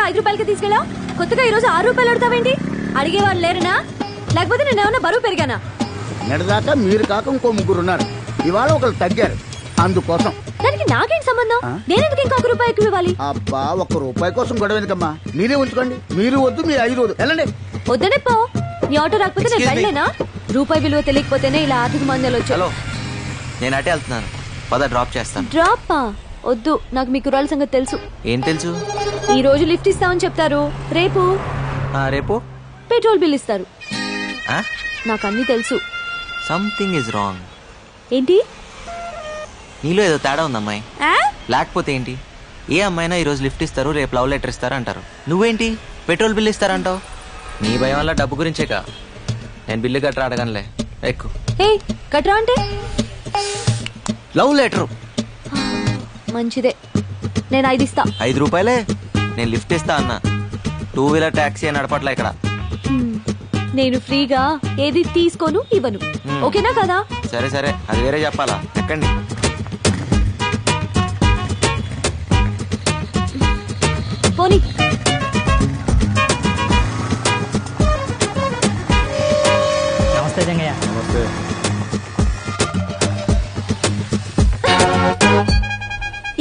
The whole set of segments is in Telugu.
5 రూపాయలకి తీసుకెళ్ళా, కొత్తగా ఈ రోజు 6 రూపాయలు అడుగుతావేంటి? అడిగేవాళ్ళు లేరనా, లేకపోతే నేను ఏమన్నా బరువు పెరిగానా? నిన్నటిదాకా మీరు కాక ఇంకో 3 ఉన్నారు, ఇవాళ ఒకరు తగ్గారు, అందుకోసం. దానికి నాకేంటి సంబంధం? నేనెందుకు ఇంకా 1 రూపాయి ఎక్కువ ఇవ్వాలి? అబ్బా, 1 రూపాయి కోసం గొడవ ఎందుకమ్మా? మీరే ఉంచుకోండి. మీరు వద్దు, మీరు 5 వద్దు, వెళ్ళండి. వద్దనే పో. నీ ఆటో రాకపోతే నేను వెళ్ళలేనా? రూపాయి విలువ తెలియకపోతేనే ఇలా ఆర్థిక మందలు వచ్చాయి. నేను అటే వెళ్తున్నాను, పద డ్రాప్ చేస్తాను. డ్రాపా? వద్దు, నాకు మీ కుర్రాల సంగతి తెలుసు. ఏం తెలుసు? ఈ రోజు లిఫ్ట్ ఇస్తామని చెప్తారు, రేపు రేపు పెట్రోల్ బిల్ ఇస్తారు. నాకు అన్ని తెలుసు. Something is wrong. ఏంటి? నీలో ఏదో తేడా ఉంది అమ్మాయి. లేకపోతే ఏంటి? ఏ అమ్మాయినా ఈ రోజు లిఫ్ట్ ఇస్తారు, రేపు లవ్ లెటర్ ఇస్తారు అంటారు. నువ్వేంటి పెట్రోల్ బిల్ ఇస్తారంటావు? నీ భయం వల్ల డబ్బు గురించేగా. నేను బిల్లు కట్టరా అడగనులే, ఎక్కు. కట్రా అంటే లవ్ లెటర్. మంచిదే, నేను 5 ఇస్తా. 5 రూపాయలే? నేను లిఫ్ట్ ఇస్తా అన్నా. 2 వీలర్ టాక్సీ అని నడపట్లే ఇక్కడ. నేను ఫ్రీగా ఏది తీసుకోను, ఇవ్వను. ఓకేనా కదా? సరే సరే, అది వేరే చెప్పాలా. ఎక్కండి. పోనీ. నమస్తే జంగయ్య. నమస్తే.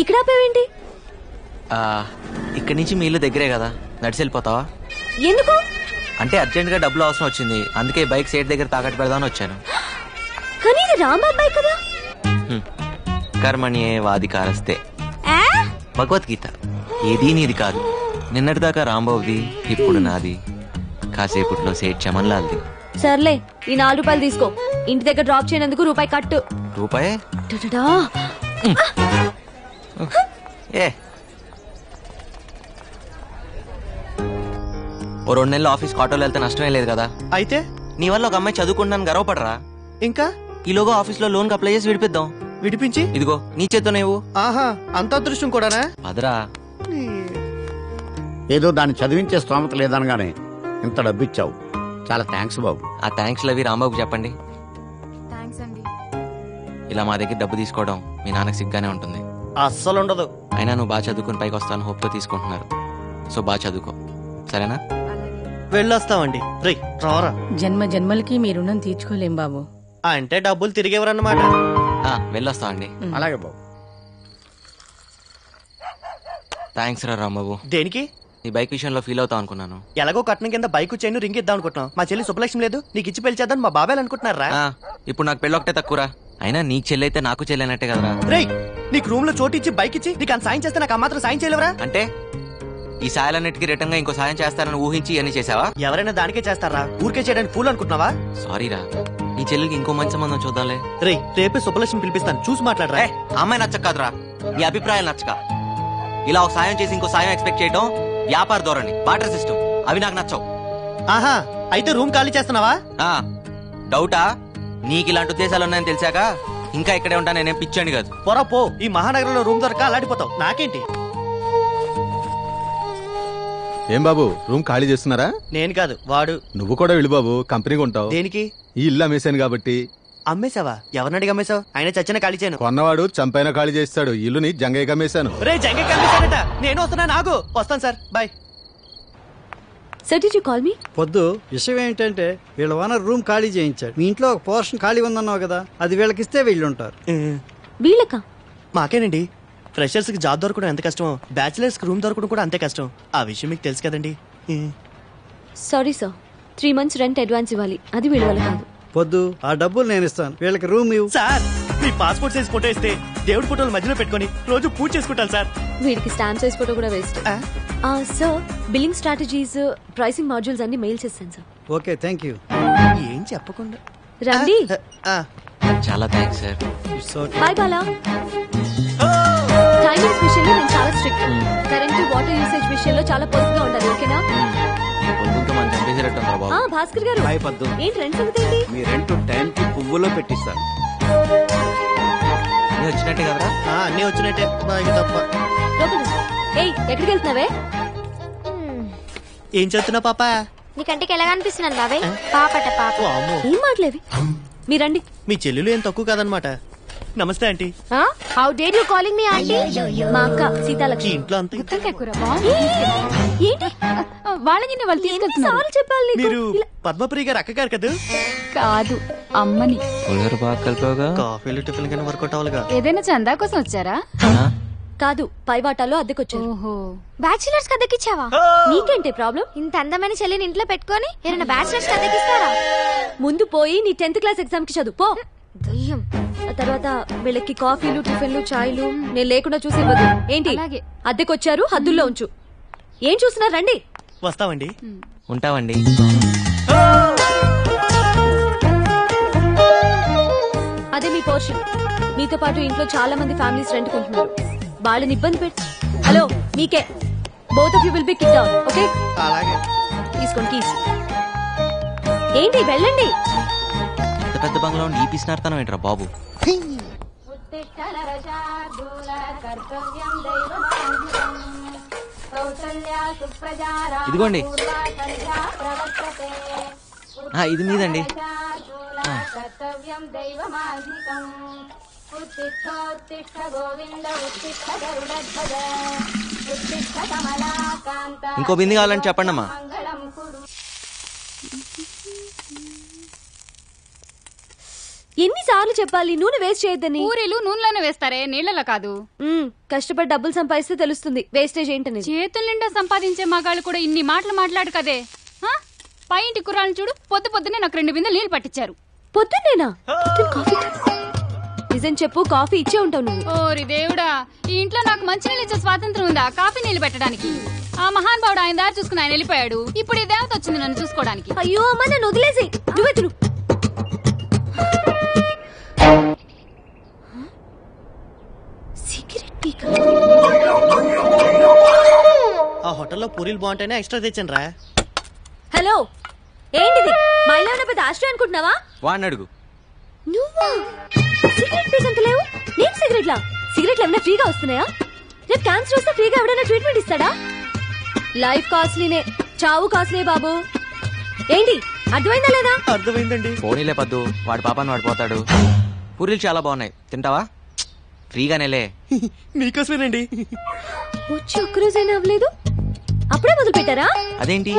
ఇక్కడ ఆపేవేంటి? ఇక్కడి నుంచి మీ ఇల్లు దగ్గరే కదా, నడిచి వెళ్ళిపోతావా? ఎందుకు? అంటే అర్జెంట్ గా డబ్బులు అవసరం వచ్చింది, అందుకే బైక్ సైడ్ దగ్గర తాకట్టు పెడదామని వచ్చాను. కానీ ఇది రాంబాబు బైక్ కదా. కర్మణ్యే వాధికారస్తే, భగవద్గీత. ఏదీ నీది కాదు. నిన్నటిదాకా రాంబాబుది, ఇప్పుడు నాది. కాసేపుట్లో సేట్ చమన్లాల్ది. సర్లే, ఈ 4 రూపాయలు తీసుకో. ఇంటి దగ్గర డ్రాప్ చేయనందుకు రూపాయి కట్టు. రూపాయే? ఏ ఓ 2 నెలలు ఆఫీస్ ఆటోలో వెళ్తే నష్టమే లేదు కదా. అయితే నీ వల్ల ఒక అమ్మాయి చదువుకుంటాను గర్వపడరా? ఇంకా ఈలోగా ఆఫీస్ లో లోన్ అప్లై చేసి విడిపిద్దాం. విడిపించి ఇదిగో నీ చేత్తో నువ్వు. ఆహా, అంత అదృష్టం కూడానా? అదరా, ఏదో దాన్ని చదివించే స్తోమత లేదనగానే ఇంత డబ్బు ఇచ్చావు, చాలా థ్యాంక్స్ బాబు. ఆ థ్యాంక్స్ లవి రాంబాబుకి చెప్పండి. ఇలా మా దగ్గర డబ్బు తీసుకోవడం మీ నాన్నకి సిగ్గానే ఉంటుంది. అస్సలు ఉండదు. అయినా నువ్వు బాగా చదువుకుని పైకి వస్తాను హోప్ తో తీసుకుంటున్నారు. సో బాగా చదువుకో, సరేనా? వెళ్ళొస్తామండి. రే రారా. జన్మ జన్మలకి మీ రుణం తీర్చుకోలేం బాబు. అంటే డబ్బులు తిరిగేవరన్నమాట. వెళ్ళొస్తామండి. అలాగే బాబు. థ్యాంక్స్ రా రాంబాబు. దేనికి? నీ బైక్ విషయంలో ఫీల్ అవుతావు అనుకున్నాను. ఎలాగో కట్నం కింద బైక్ చైన్ రింగ్ ఇద్దాం అనుకుంటున్నాం. మా చెల్లి శుభలక్ష్మి లేదు, నీకు ఇచ్చి పెళ్లి చేద్దాం మా బాబాయ్ అనుకుంటున్నారా? ఇప్పుడు నాకు పెళ్ళి ఒకటే తక్కువరా. అయినా నీకు చెల్లి అయితే నాకు చెల్లినట్టే కదరా. రేయ్, నీకు రూమ్ లో చోటు ఇచ్చి బైక్ ఇచ్చి నీకు అంత సాయం చేస్తే నాకు మాత్రం సాయం చేయలేవరా? అంటే ఈ సాయాలన్నిటికీ రిటర్న్ గా ఇంకో సాయం చేస్తానని ఊహించి అన్ని చేసావా? ఎవరైనా దానికే చేస్తారా? ఊరికే చేయడానికి పూలు అనుకుంటున్నావా? సారీరా, నీ చెల్లికి ఇంకో మంచి సంబంధం చూద్దాంలే. రేయ్, రేపే శుభలక్ష్మి పిలిపిస్తాను, చూసి మాట్లాడరా. అమ్మాయి నచ్చక కాదురా, నీ అభిప్రాయాలు నచ్చక. ఇలా ఒక సాయం చేసి ఇంకో సాయం ఎక్స్పెక్ట్ చేయడం వ్యాపార ధోరణి, బాటర్ సిస్టమ్, అవి నాకు నచ్చవు. ఆహా, అయితే రూమ్ ఖాళీ చేస్తున్నావా? డౌటా? నీకు ఇలాంటి ఉద్దేశాలు ఉన్నాయని తెలిసాక ఇంకా ఇక్కడే ఉంటా, నేనేం పిచ్చాను కాదు. పొరా పో, ఈ మహానగరంలో రూమ్ దొరక అలాడిపోతావు. నాకేంటి? ఏం బాబు, రూమ్ ఖాళీ చేస్తున్నారా? నేను కాదు, వాడు. నువ్వు కూడా వెళ్ళి బాబు, కంపెనీకి ఉంటావు. దేనికి? ఈ ఇల్లు అమ్మేశాను కాబట్టి. అమ్మేశావా? ఎవరినడిగి అమ్మేశావు? ఆయన చచ్చిన ఖాళీ చేయను. కొన్నవాడు చంపైన ఖాళీ చేస్తాడు. ఇల్లుని జంగయ్యకి అమ్మేశాను. రే జంగయ్య కనిపిస్తాడట. నేను వస్తున్నా, నాగు వస్తాను sir, bye. Sir, did you call me? పొద్దు విషయం ఏంటంటే వీళ్ళ ఓనర్ రూమ్ ఖాళీ చేయించాడు. మీ ఇంట్లో ఒక పోర్షన్ ఖాళీ ఉందన్నావు కదా, అది వీళ్ళకిస్తే వీళ్ళుంటారు. వీళ్ళకా? మాకేనండి. ఫ్రెషర్స్ కి జాబ్ దొరకడం ఎంత కష్టమో, బ్యాచిలర్స్ కి రూమ్ దొరకడం కూడా అంతే కష్టం. ఆ విషయం మీకు తెలుసు కదండి. Sorry sir, 3 months rent advance ఇవ్వాలి, అది వీళ్ళ వల్ల కాదు. పొద్దు, ఆ డబ్బులు నేను ఇస్తాను, వీళ్ళకి రూమ్ ఇవ్వు. సార్, మీ పాస్పోర్ట్ సైజ్ ఫోటో ఇస్తే దేవుడి ఫోటోలు మధ్యలో పెట్టుకొని రోజు పూజ చేసుకుంటాను సార్. వీడికి స్టాంప్ సైజ్ ఫోటో కూడా waste. Sir, billing strategies, pricing modules అన్ని మెయిల్ చేస్తాను సార్. Okay, thank you. ఏం చెప్పకుండా రండి. చాలా thanks sir. Hi Bala. Timings విషయంలో నేను చాలా స్ట్రిక్ట్. కరెంట్ వాటర్ యూసేజ్ విషయంలో చాలా పొదుపుగా ఉండాలి, ఓకేనా? భాస్కర్ గారు, ఏంటి రెంట్ సంగతి ఏంటి? మీ రెంట్ టైం కి పువ్వులో పెట్టిస్తాను. వచ్చినట్టే కదరా? అన్నీ వచ్చినట్టే, తప్ప. ఎక్కడికి వెళ్తున్నావే? ఏం చదువుతున్నా పాప? నీ కంటికి ఎలా కనిపిస్తున్నాను బాబాయ్? పాపట పాప. ఏం మాట్లేవి? మీరండి. మీ చెల్లెలు ఏం తక్కువ కాదనమాట. నమస్తే aunty. How dare you calling me aunty? మా అక్క సీతాలక్ష్మి. ఇంట్లో అంత ఏంటి వాళ్ళని వాళ్ళు తీసుకెళ్తున్నారు. చెప్పాలి మీరు పద్మప్రియ గారు అక్కగారు కదా? కాదు, అమ్మని. బాగా కలిపావుగా. కాఫీలు టిఫిన్ కానీ వర్కౌట్ అవ్వాలిగా. ఏదైనా చందా కోసం వచ్చారా? కాదు, పై వాటాలో అద్దెకొచ్చారు. ఓహో, బ్యాచిలర్స్ కి అద్దెకిచ్చావా? నీకేంటి ప్రాబ్లం? ఇంత అందమైన చెల్లిని ఇంట్లో పెట్టుకొని ఏమైనా బ్యాచిలర్స్ కి అద్దెకిస్తారా? ముందు పోయి నీ 10th క్లాస్ ఎగ్జామ్ కి చదువు పో. దయ్యం. ఆ తర్వాత వీళ్ళకి కాఫీలు టిఫిన్లు చాయ్లు నేను లేకుండా చూసి ఇవ్వదు. ఏంటి అలాగే. అద్దెకొచ్చారు, హద్దుల్లో ఉంచు. ఏం చూస్తున్నారు? రండి. వస్తామండి. ఉంటామండి. అదే మీ పోర్షన్. మీతో పాటు ఇంట్లో చాలా మంది ఫ్యామిలీస్ రెంట్ కొంటున్నారు. వాళ్ళని ఇబ్బంది పెట్టి. హలో, మీకే. Both of you will be kicked out. Okay, అలాగే. తీసుకోండి కీస్. ఏంటి, వెళ్ళండి. ఇంత పెద్ద బంగ్లా ఉండి ఈ పిసినార్తనం ఏంట్రా బాబు? ఇదిగోండి. ఇది మీదండి. ఇంకో బింది కావాలని చెప్పండి అమ్మా. ఎన్నిసార్లు చెప్పాలి నూనె వేస్ట్ చేయొద్దని? పూరీలు నూనెలోనే వేస్తారే, నీళ్లలో కాదు. కష్టపడి డబ్బులు సంపాదిస్తే తెలుస్తుంది వేస్టేజ్ ఏంటనేది. చేతుల నిండా సంపాదించే మగాళ్ళు కూడా ఇన్ని మాటలు మాట్లాడు కదే. పై ఇంటి కుర్రాలను చూడు, పొద్దునే నాకు 2 బిందెలు నీళ్లు పట్టించారు. పొద్దున్నేనా? నిజం చెప్పు, కాఫీ ఇచ్చే ఉంటావు నువ్వు. ఓరి దేవుడా, ఈ ఇంట్లో నాకు మంచి నీళ్ళు ఇచ్చే స్వాతంత్రం ఉందా కాఫీ నీళ్లు పెట్టడానికి? ఆ మహానుభావుడు ఆయన దారి చూసుకుని ఆయన వెళ్ళిపోయాడు. ఇప్పుడు ఈ దేవత వచ్చింది నన్ను చూసుకోవడానికి. అయ్యో అమ్మ, నన్ను వదిలేసి నువ్వెతులు. ఆ హోటల్లో పూరీలు బాగుంటేనే ఎక్స్ట్రా తెచ్చాను రా. హలో, ఏంటిది? మా ఇల్లు ఏమైనా పెద్ద ఆశ్రయం అనుకుంటున్నావా? వాడిని అడుగు. నువ్వా? సిగరెట్ పీకంత లేవు. నేను సిగరెట్లా? సిగరెట్లు ఏమైనా ఫ్రీగా వస్తున్నాయా? రేపు క్యాన్సర్ వస్తే ఫ్రీగా ఎవడైనా ట్రీట్మెంట్ ఇస్తాడా? లైఫ్ కాస్ట్లీనే, చావు కాస్ట్లీ బాబు. ఏంటి, అర్థమైందా లేదా? అర్థమైందండి. పోనీలే పద్దు, వాడి పాపాన్ని వాడు పోతాడు. పూరీలు చాలా బాగున్నాయి, తింటావా? ఫ్రీగానేలే. మీకోసమేనండి. వచ్చి ఒక్కరోజైనా అవ్వలేదు, అప్పుడే మొదలు పెట్టారా? అదేంటి,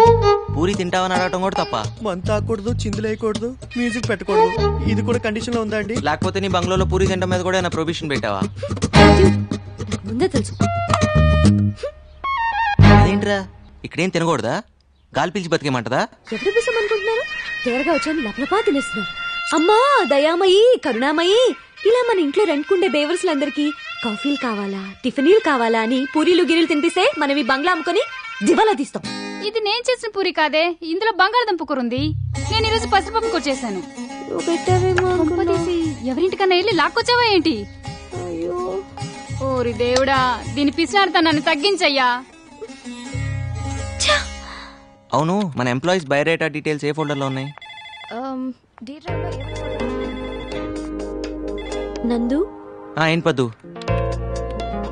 పూరి తింటావని అడగటం కూడా తప్ప? మంత ఆకూడదు, చిందులేయకూడదు, మ్యూజిక్ పెట్టకూడదు, ఇది కూడా కండిషన్ లో ఉందా అండి? లేకపోతే నీ బంగ్లాలో పూరి తింటం మీద కూడా ప్రొబిషన్ పెట్టావా? ముందే తెలుసు. అదేంట్రా, ఇక్కడేం తినకూడదా? గాలి పీల్చి బతికేమంటదా? ఎప్పుడు పిసం అనుకుంటున్నారు? తేరగా వచ్చాను, లపలపా తినేస్తున్నారు. అమ్మా దయామయి, కరుణామయి, ఇలా మన ఇంట్లో రెంట్కుండే బేవర్స్లందరికీ కాఫీలు కావాలా, టిఫినీలు కావాలా అని పూరీలు గిరీలు తినిపిస్తే మనం ఈ బంగ్లా అమ్ముకొని దివాలా తీస్తాం. ఇది నేను చేసిన పూరి కాదే, ఇందులో బంగాళదుంప కూర ఉంది. నేను ఈరోజు పసిపప్పు కూర చేశాను. ఎవరింటికన్నా వెళ్ళి లాక్కొచ్చావా ఏంటి? ఓరి దేవుడా, దీని పిసినారుతనాన్ని తగ్గించయ్యా. అవును, మన ఎంప్లాయీస్ బయోడేటా డీటెయిల్స్ ఏ ఫోల్డర్ లో ఉన్నాయి? నందు. ఏంటి పద్దు?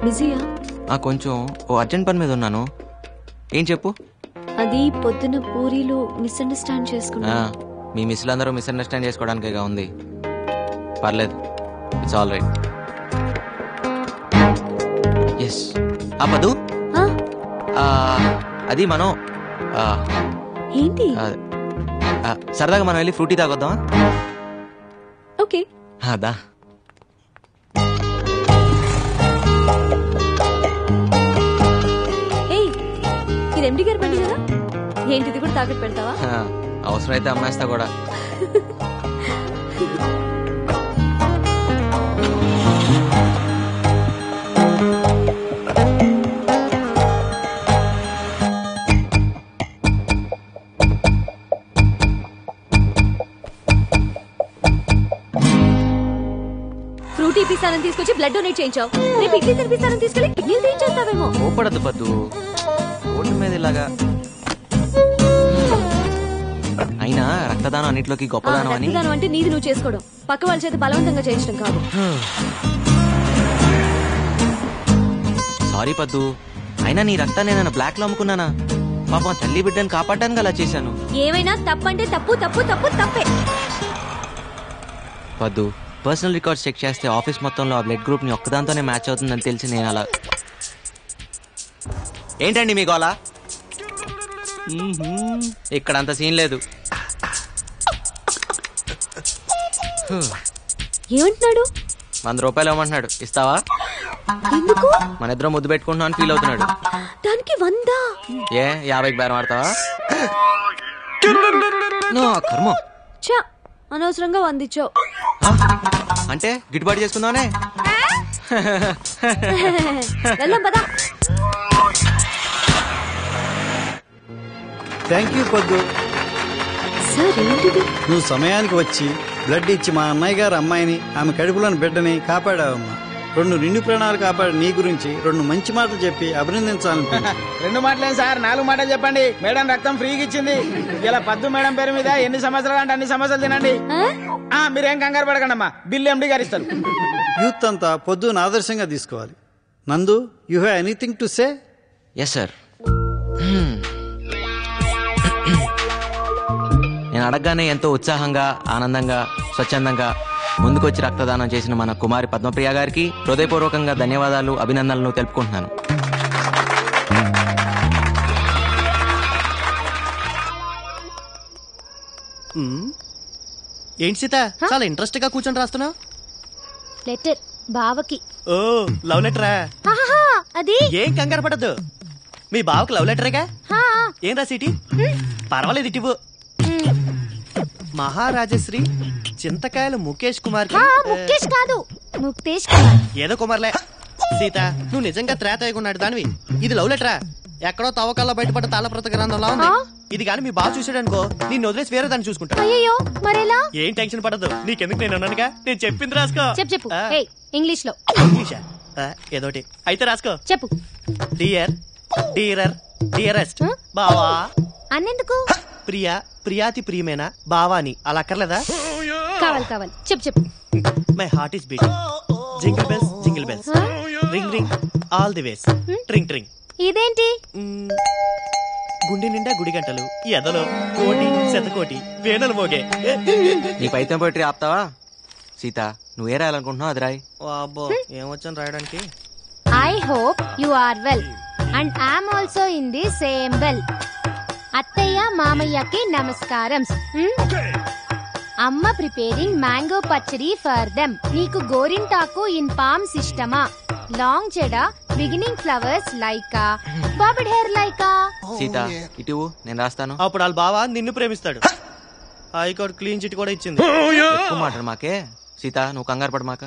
బిజీయా? కొంచెం ఓ అర్జెంట్ పని మీద ఉన్నాను. ఏం చెప్పు. అది పొద్దున పూరీలు మిస్అండర్స్టాండ్ చేసుకున్నా. మీ మిస్లందరూ మిస్అండర్స్టాండ్ చేసుకోవడానికేగా ఉంది. పర్లేదు, ఇట్స్ ఆల్ రైట్. ఎస్. పద్దు, అది మనం ఏంటి సరదాగా మనం వెళ్ళి ఫ్రూటీ తాగొద్దామా? ఓకే. అదా ఇది ఎండి గారి బండి కదా, ఏంటిది కూడా తాకట్టు పెడతావా? అవసరమైతే అమ్మేస్తా కూడా. ఫ్రూటీ పిస్తానని తీసుకొచ్చి బ్లడ్ డొనేట్ చేయించావు. రేపు ఇడ్లీ తినిపిస్తానని తీసుకెళ్లి కిడ్నీలు తీయించేస్తావేమో. కోపడద్దు పద్దు, ఓటు మీద ఇలాగా. అయినా రక్తదానం అన్నిట్లోకి గొప్పదానం అని. రక్తదానం అంటే నీది నువ్వు చేసుకోవడం, పక్క వాళ్ళ చేత బలవంతంగా చేయించడం కాదు. సారీ పద్దు, అయినా నీ రక్తాన్ని నేను బ్లాక్ లో అమ్ముకున్నానా? పాపం తల్లి బిడ్డని కాపాడడానికి అలా చేశాను. ఏమైనా తప్పంటే తప్పు తప్పు తప్పు తప్పే. పద్దు, పర్సనల్ రికార్డ్స్ చెక్ చేస్తే ఆఫీస్ మొత్తంలో ఆ బ్లడ్ గ్రూప్ ని ఒక్కదాంతోనే మ్యాచ్ అవుతుందని తెలిసి నేను అలా. ఏంటండి మీ గోలా? ఇక్కడ అంత సీన్ లేదు. ఏమంటున్నాడు? 100 రూపాయలు ఇవ్వమంటున్నాడు. ఇస్తావా? ఎందుకు? మన ఇద్దరం ముద్దు పెట్టుకుంటున్నాం అని ఫీల్ అవుతున్నాడు. దానికి 100? ఏ 50కి బేరం ఆడతావా? కర్మ. చా, అనవసరంగా 100 ఇచ్చావు. అంటే గిట్టుబాటు చేసుకుందామనే. వెళ్దాం పదా. థ్యాంక్ యూ పొద్దు. సార్ ఏంటిది? నువ్వు సమయానికి వచ్చి బ్లడ్ ఇచ్చి మా అన్నయ్య గారు అమ్మాయిని, ఆమె కడుపులోని బిడ్డని కాపాడావమ్మా. 2 నిండు ప్రాణాలు కాపాడి నీ గురించి 2 మంచి మాటలు చెప్పి అభినందించాలనుకుంటున్నా. 2 మాటలేం సార్, 4 మాటలు చెప్పండి. మేడం రక్తం ఫ్రీగా ఇచ్చింది. ఇలా పద్దు మేడం పేరు మీద ఎన్ని సంవత్సరాలు అంటే అన్ని సంవత్సరాలు తినండి. మీరేం కంగారు పడకండి అమ్మా, బిల్లు ఎండి గారు ఇస్తారు. యూత్ అంతా పొద్దున ఆదర్శంగా తీసుకోవాలి. Nandu, you have anything to say? Yes sir. నేను అడగగానే ఎంతో ఉత్సాహంగా, ఆనందంగా, స్వచ్ఛందంగా ముందుకొచ్చి రక్తదానం చేసిన మన కుమారి పద్మప్రియ గారికి హృదయపూర్వకంగా ధన్యవాదాలు, అభినందనలు తెలుపుకుంటున్నాను. ఏంటి సీత, చాలా ఇంట్రెస్ట్ గా కూర్చొని రాస్తున్నావు? లెటర్ బావకి. ఓ, లవ్ లెటరా? అది ఏం కంగారు పడద్దు, మీ బావకి లవ్ లెటరేగా. ఏం రాసిటి? పర్వాలేదు, ఇటివు. మహారాజశ్రీ చింతకాయల ముఖేష్ కుమార్ కి. ముఖేష్ కాదు, ముక్తేష్ కుమార్. ఏదో కుమార్లే. సీత, నువ్వు నిజంగా త్రేతయ్యకున్నాడు దానివి. ఇది లవ్ లెటరా? ఎక్కడో తవ్వకాల్లో బయటపడ్డ తాళప్రత గ్రంథంలా ఉంది. ఇది కానీ మీ బావ చూసాడనుకో, నిన్ను వదిలేసి వేరే దాన్ని చూసుకుంటా. అయ్యో, మరెలా? ఏం టెన్షన్ పడదు, నీకెందుకు, నేను అన్నానుగా. నేను చెప్పింది రాసుకో. చెప్పు. ఇంగ్లీష్ లో. ఇంగ్లీషా? ఏదోటి అయితే రాసుకో. చెప్పు. డియర్, డీరర్, డియరెస్ట్ బావా. అన్నెందుకు? ప్రియా, ప్రియాతి ప్రియమేనా బావాని, అలా అక్కర్లేదా? కావాలి. చెప్పు. My heart is beating. Jingle bells, jingle bells, ring ring all the ways, tring tring. ఇదేంటి? గుండె నిండా గుడి గంటలు, ఎదలో కోటి శతకోటి వేణలు మోగే. నీ పైతం పోయిటరీ ఆపుతావా? సీత, నువ్వే రాయాలనుకుంటున్నావు, అది రాయి. అబ్బో, ఏమొచ్చాను రాయడానికి. I hope you are well and I'm also in the same well. అత్తయ్య మామయ్యకి నమస్కారం. అమ్మ preparing mango pachadi for them. నీకు గోరింటాకు ఇన్ పామ్స్ ఇష్టమా? లాంగ్ చెడ beginning flowers like a, bobbed hair like a. Sita, ఇటు నేను రాస్తాను. అప్పుడు వాళ్ళ బావ నిన్ను ప్రేమిస్తాడు. హైకోర్టు క్లీన్ చిట్ కూడా ఇచ్చింది. ఎక్కువ మాట మాకే. సీత, నువ్వు కంగారు పడ మాక.